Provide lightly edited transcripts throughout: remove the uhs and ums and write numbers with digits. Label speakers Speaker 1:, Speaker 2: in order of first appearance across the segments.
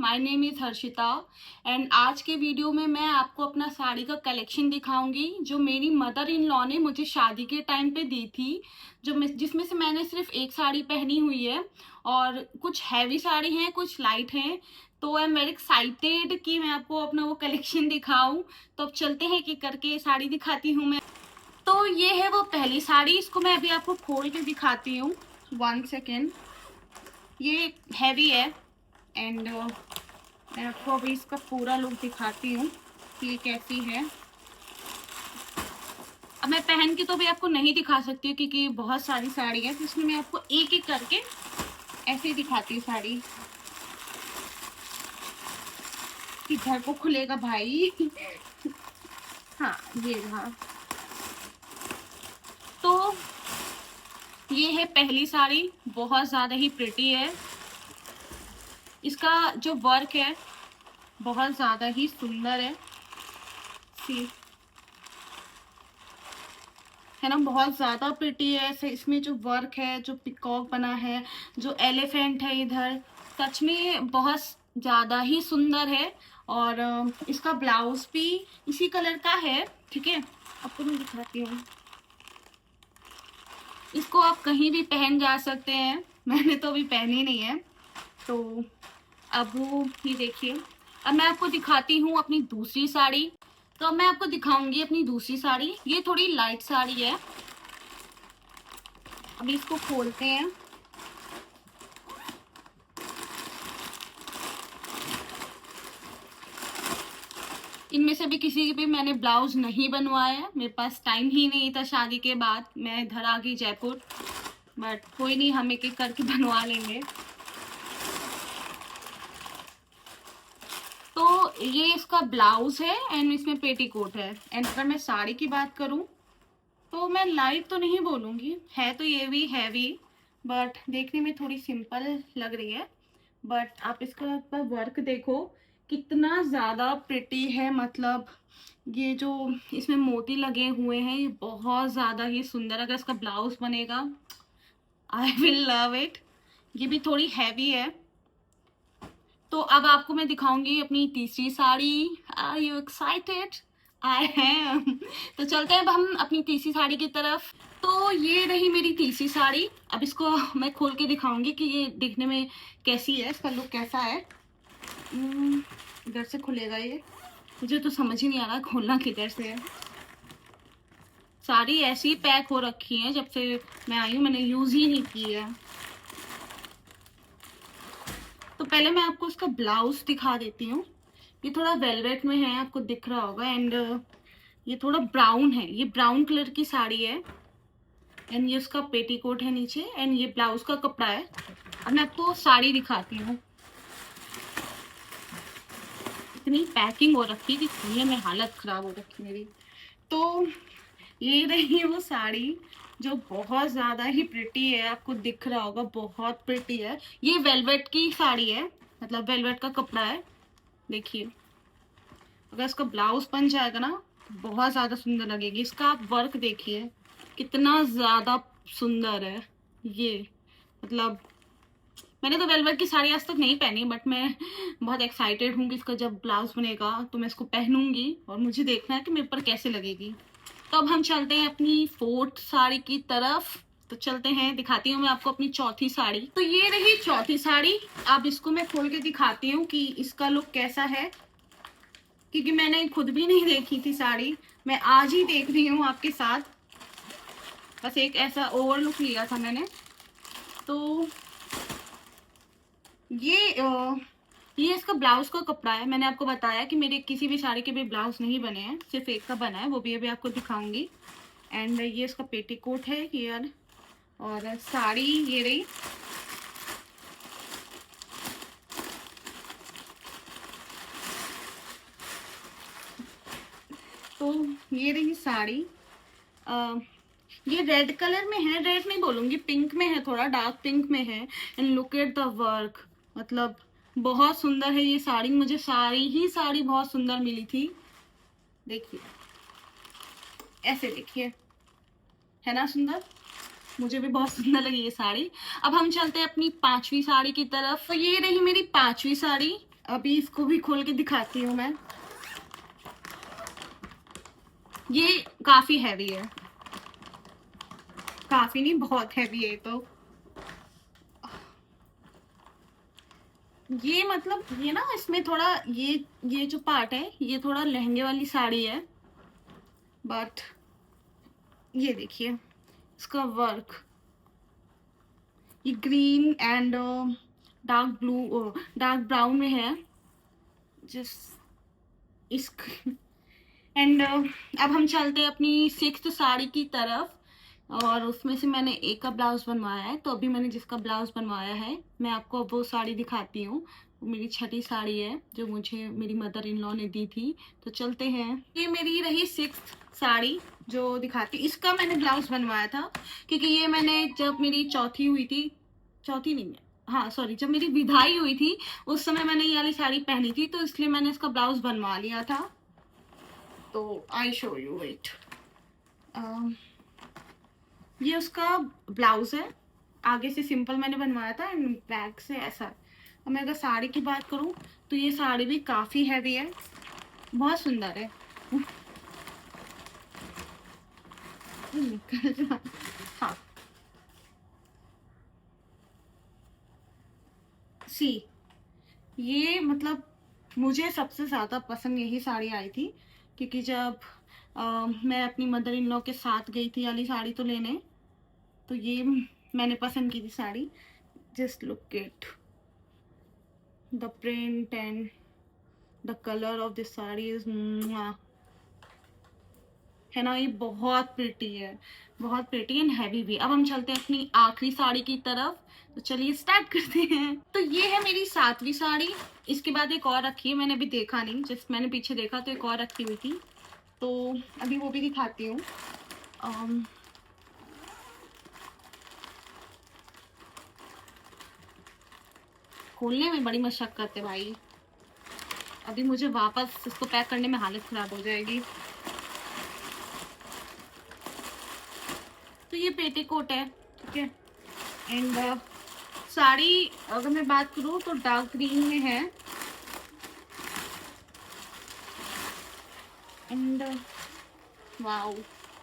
Speaker 1: My name is Harshita and आज के video में मैं आपको अपना साड़ी का कलेक्शन दिखाऊंगी जो मेरी मदर इन लॉ ने मुझे शादी के टाइम पे दी थी, जिसमें से मैंने सिर्फ एक साड़ी पहनी हुई है और कुछ हैवी साड़ी हैं, कुछ लाइट हैं। तो आई एम वेरी एक्साइटेड कि मैं आपको अपना वो कलेक्शन दिखाऊं। तो अब चलते हैं कि करके साड़ी दिखाती हूँ मैं। तो ये है वो पहली साड़ी, इसको मैं अभी आपको खोल के दिखाती हूँ। 1 सेकेंड। ये हैवी है एंड मैं आपको अभी इसका पूरा लुक दिखाती हूँ कि ये कैसी है। अब मैं पहन के तो भी आपको नहीं दिखा सकती हूँ क्योंकि बहुत सारी साड़ी है, तो इसमें मैं आपको एक एक करके ऐसे ही दिखाती हूँ साड़ी। कि घर को खुलेगा भाई। हाँ, ये रहा। तो ये है पहली साड़ी, बहुत ज़्यादा ही प्रिटी है। इसका जो वर्क है बहुत ज़्यादा ही सुंदर है। सी है ना, बहुत ज़्यादा प्रिटी है। ऐसे इसमें जो वर्क है, जो पिकॉक बना है, जो एलिफेंट है इधर, सच में बहुत ज़्यादा ही सुंदर है। और इसका ब्लाउज भी इसी कलर का है। ठीक है, आपको मैं दिखाती हूँ। इसको आप कहीं भी पहन जा सकते हैं, मैंने तो अभी पहनी नहीं है। तो अब वो ये देखिए, अब मैं आपको दिखाती हूँ अपनी दूसरी साड़ी। तो अब मैं आपको दिखाऊंगी अपनी दूसरी साड़ी। ये थोड़ी लाइट साड़ी है। अभी इसको खोलते हैं। इनमें से भी किसी भी मैंने ब्लाउज नहीं बनवाया है, मेरे पास टाइम ही नहीं था। शादी के बाद मैं इधर आ गई जयपुर, बट कोई नहीं, हम एक एक करके बनवा लेंगे। तो ये इसका ब्लाउज है एंड इसमें पेटीकोट है। एंड अगर मैं साड़ी की बात करूं तो मैं लाइट तो नहीं बोलूंगी, है तो ये भी हैवी, बट देखने में थोड़ी सिंपल लग रही है। बट आप इसका वर्क देखो कितना ज़्यादा प्रिटी है। मतलब ये जो इसमें मोती लगे हुए हैं ये बहुत ज़्यादा ही सुंदर। अगर इसका ब्लाउज बनेगा आई विल लव इट। ये भी थोड़ी हैवी है। तो अब आपको मैं दिखाऊंगी अपनी तीसरी sari. Are you excited? I am. तो चलते हैं अब हम अपनी तीसरी साड़ी की तरफ। तो ये रही मेरी तीसरी साड़ी। अब इसको मैं खोल के दिखाऊंगी कि ये दिखने में कैसी है, इसका लुक कैसा है। इधर से खुलेगा ये, मुझे तो समझ ही नहीं आ रहा खोलना किधर से है। साड़ी ऐसी पैक हो रखी है, जब से मैं आई हूँ मैंने यूज ही नहीं की है। तो पहले मैं आपको इसका ब्लाउज दिखा देती हूँ। ये थोड़ा वेलवेट में है, आपको दिख रहा होगा। एंड ये थोड़ा ब्राउन है, ये ब्राउन कलर की साड़ी है। एंड ये उसका पेटीकोट है नीचे एंड ये ब्लाउज का कपड़ा है। अब मैं आपको साड़ी दिखाती हूँ। इतनी पैकिंग हो रखी कि खुलने में हालत खराब हो रखी मेरी। तो ये रही वो साड़ी जो बहुत ज़्यादा ही प्रिटी है, आपको दिख रहा होगा बहुत प्रिटी है। ये वेलवेट की साड़ी है, मतलब वेलवेट का कपड़ा है। देखिए, अगर इसका ब्लाउज बन जाएगा ना बहुत ज़्यादा सुंदर लगेगी। इसका आप वर्क देखिए कितना ज़्यादा सुंदर है। ये मतलब मैंने तो वेलवेट की साड़ी आज तक नहीं पहनी, बट मैं बहुत एक्साइटेड हूँ कि इसका जब ब्लाउज बनेगा तो मैं इसको पहनूंगी और मुझे देखना है कि मेरे पर कैसे लगेगी। तो अब हम चलते हैं अपनी फोर्थ साड़ी की तरफ। तो चलते हैं, दिखाती हूँ मैं आपको अपनी चौथी साड़ी। तो ये रही चौथी साड़ी। अब इसको मैं खोल के दिखाती हूँ कि इसका लुक कैसा है, क्योंकि मैंने खुद भी नहीं देखी थी साड़ी, मैं आज ही देख रही हूँ आपके साथ। बस एक ऐसा ओवर लुक लिया था मैंने। तो ये इसका ब्लाउज का कपड़ा है। मैंने आपको बताया कि मेरे किसी भी साड़ी के भी ब्लाउज नहीं बने हैं, सिर्फ एक का बना है, वो भी अभी आपको दिखाऊंगी। एंड ये इसका पेटीकोट है हियर। और साड़ी ये रही। तो ये रही साड़ी। ये रेड कलर में है, रेड नहीं बोलूंगी, पिंक में है, थोड़ा डार्क पिंक में है। And look at the work, मतलब बहुत सुंदर है ये साड़ी। मुझे साड़ी बहुत सुंदर मिली थी। देखिए, ऐसे देखिए, है ना सुंदर। मुझे भी बहुत सुंदर लगी ये साड़ी। अब हम चलते हैं अपनी पांचवी साड़ी की तरफ। तो ये रही मेरी पांचवी साड़ी। अभी इसको भी खोल के दिखाती हूँ मैं। ये काफी हैवी है, काफी नहीं बहुत हैवी है तो। ये मतलब ये ना इसमें थोड़ा ये जो पार्ट है ये थोड़ा लहंगे वाली साड़ी है, बट ये देखिए इसका वर्क, ये green and dark blue dark brown में है जिस इस एंड अब हम चलते हैं अपनी 6th साड़ी की तरफ, और उसमें से मैंने एक का ब्लाउज बनवाया है। तो अभी मैंने जिसका ब्लाउज बनवाया है मैं आपको अब वो साड़ी दिखाती हूँ। वो मेरी 6ठी साड़ी है जो मुझे मेरी मदर इन लॉ ने दी थी। तो चलते हैं, ये मेरी रही 6th साड़ी जो दिखाती। इसका मैंने ब्लाउज बनवाया था क्योंकि ये मैंने जब मेरी चौथी हुई थी, चौथी नहीं है, हाँ सॉरी, जब मेरी विदाई हुई थी उस समय मैंने ये वाली साड़ी पहनी थी, तो इसलिए मैंने इसका ब्लाउज बनवा लिया था। तो आई शो यू, वेट, ये उसका ब्लाउज है, आगे से सिंपल मैंने बनवाया था एंड बैक से ऐसा। अब मैं अगर साड़ी की बात करूं तो ये साड़ी भी काफी हैवी है, बहुत सुंदर है। हाँ सी, ये मतलब मुझे सबसे ज़्यादा पसंद यही साड़ी आई थी क्योंकि जब मैं अपनी मदर इन लॉ के साथ गई थी वाली साड़ी तो लेने, तो ये मैंने पसंद की थी sari. Just look it, the print and the colour of this sari is है ना, ये बहुत प्रिटी है, बहुत प्रिटी एंड हैवी भी। अब हम चलते हैं अपनी आखिरी साड़ी की तरफ, तो चलिए स्टार्ट करते हैं। तो ये है मेरी 7वीं साड़ी। इसके बाद एक और रखी है, मैंने अभी देखा नहीं, जस्ट मैंने पीछे देखा तो एक और रखी हुई थी, तो अभी वो भी दिखाती हूँ। खोलने में बड़ी मशक्कत है भाई, अभी मुझे वापस इसको पैक करने में हालत खराब हो जाएगी। तो ये पेटीकोट है, ठीक है, एंड साड़ी अगर मैं बात करूँ तो डार्क ग्रीन में है एंड वाओ,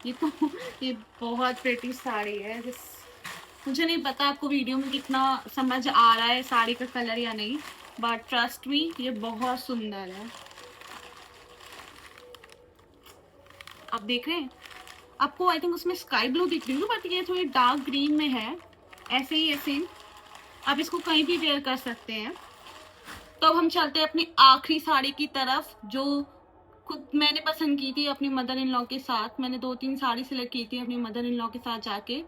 Speaker 1: ये बहुत प्रेटी साड़ी है। मुझे नहीं पता आपको वीडियो में कितना समझ आ रहा है साड़ी का कलर या नहीं, बट ट्रस्ट मी ये बहुत सुंदर है। आप देख रहे हैं, आपको आई थिंक उसमें स्काई ब्लू दिख रही है, बट ये थोड़ी डार्क ग्रीन में है, ऐसे ही ऐसे आप इसको कहीं भी वेयर कर सकते हैं। तो अब हम चलते हैं अपनी आखिरी साड़ी की तरफ जो खुद मैंने पसंद की थी अपनी मदर इन लॉ के साथ। मैंने 2-3 साड़ी सिलेक्ट की थी अपनी मदर इन लॉ के साथ जाके,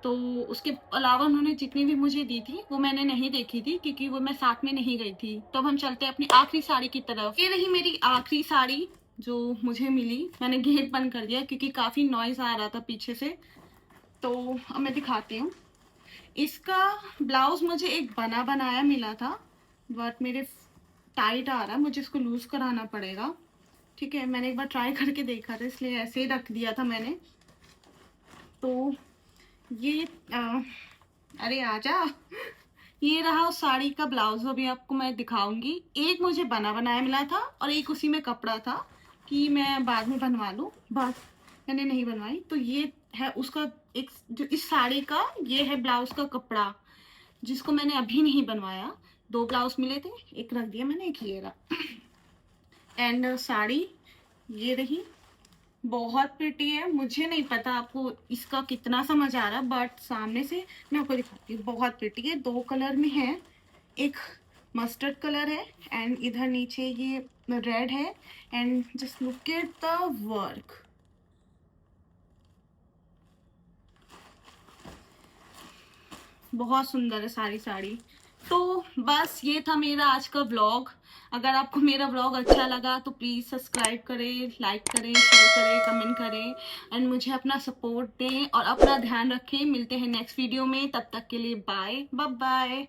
Speaker 1: तो उसके अलावा उन्होंने जितनी भी मुझे दी थी वो मैंने नहीं देखी थी क्योंकि वो मैं साथ में नहीं गई थी। तो अब हम चलते हैं अपनी आखिरी साड़ी की तरफ। ये रही मेरी आखिरी साड़ी जो मुझे मिली। मैंने गेट बंद कर दिया क्योंकि काफ़ी नॉइज आ रहा था पीछे से, तो अब मैं दिखाती हूँ। इसका ब्लाउज मुझे एक बना बनाया मिला था, बट मेरे टाइट आ रहा है, मुझे इसको लूज कराना पड़ेगा, ठीक है। मैंने एक बार ट्राई करके देखा था इसलिए ऐसे ही रख दिया था मैंने। तो ये अरे आजा, ये रहा उस साड़ी का ब्लाउज, अभी आपको मैं दिखाऊंगी। एक मुझे बना बनाया मिला था और एक उसी में कपड़ा था कि मैं बाद में बनवा लूँ, बस मैंने नहीं बनवाई। तो ये है उसका एक जो इस साड़ी का, ये है ब्लाउज का कपड़ा जिसको मैंने अभी नहीं बनवाया। 2 ब्लाउज मिले थे, एक रख दिया मैंने, एक ये रहा। एंड साड़ी ये रही, बहुत प्रिटी है। मुझे नहीं पता आपको इसका कितना समझ आ रहा है, बट सामने से मैं आपको दिखाती हूँ, बहुत प्रिटी है। 2 कलर में है, एक मस्टर्ड कलर है एंड इधर नीचे ये रेड है। And just look at the work, बहुत सुंदर है सारी साड़ी। तो बस ये था मेरा आज का व्लॉग। अगर आपको मेरा व्लॉग अच्छा लगा तो प्लीज़ सब्सक्राइब करें, लाइक करें, शेयर करें, कमेंट करें एंड मुझे अपना सपोर्ट दें और अपना ध्यान रखें। मिलते हैं नेक्स्ट वीडियो में, तब तक के लिए बाय बाय।